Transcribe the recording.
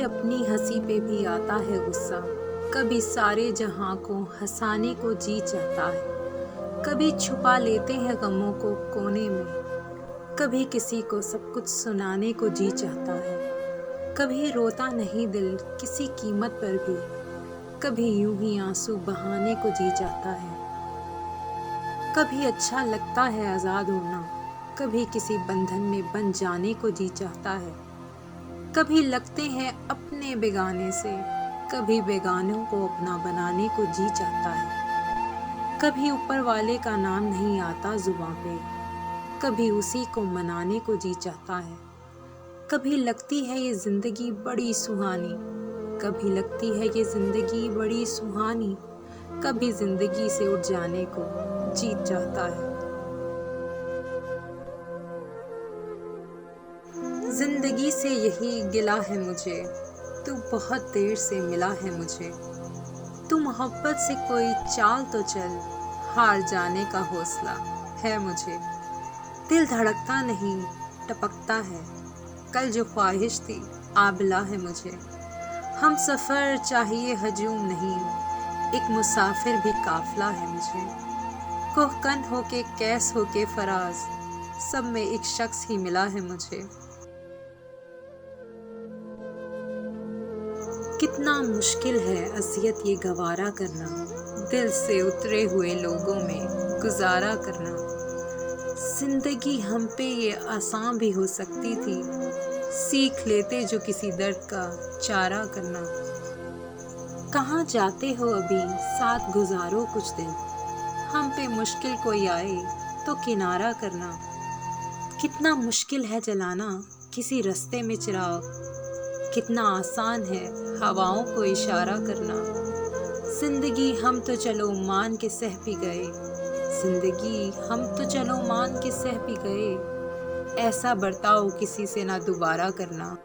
कभी अपनी हंसी पे भी आता है गुस्सा, कभी सारे जहां को हंसाने को जी चाहता है। कभी छुपा लेते हैं गमों को कोने में, कभी किसी को सब कुछ सुनाने को जी चाहता है। कभी रोता नहीं दिल किसी कीमत पर भी, कभी यूं ही आंसू बहाने को जी चाहता है। कभी अच्छा लगता है आजाद होना, कभी किसी बंधन में बन जाने को जी चाहता है। कभी लगते हैं अपने बेगाने से, कभी बेगानों को अपना बनाने को जी चाहता है। कभी ऊपर वाले का नाम नहीं आता जुबां पे, कभी उसी को मनाने को जी चाहता है। कभी लगती है ये जिंदगी बड़ी सुहानी, कभी लगती है ये जिंदगी बड़ी सुहानी, कभी जिंदगी से उठ जाने को जी चाहता है। जिंदगी से यही गिला है मुझे, तू बहुत देर से मिला है मुझे। तू मोहब्बत से कोई चाल तो चल, हार जाने का हौसला है मुझे। दिल धड़कता नहीं टपकता है, कल जो ख्वाहिश थी आबिला है मुझे। हम सफ़र चाहिए हजूम नहीं, एक मुसाफिर भी काफिला है मुझे। कोहकन होके कैस होके फराज, सब में एक शख्स ही मिला है मुझे। कितना मुश्किल है अज़ियत ये गवारा करना, दिल से उतरे हुए लोगों में गुजारा करना। जिंदगी हम पे ये आसान भी हो सकती थी, सीख लेते जो किसी दर्द का चारा करना। कहाँ जाते हो अभी साथ गुजारो कुछ दिन, हम पे मुश्किल कोई आए तो किनारा करना। कितना मुश्किल है जलाना किसी रास्ते में चिराग, कितना आसान है हवाओं को इशारा करना। जिंदगी हम तो चलो मान के सह भी गए, जिंदगी हम तो चलो मान के सह भी गए। ऐसा बर्ताव किसी से ना दोबारा करना।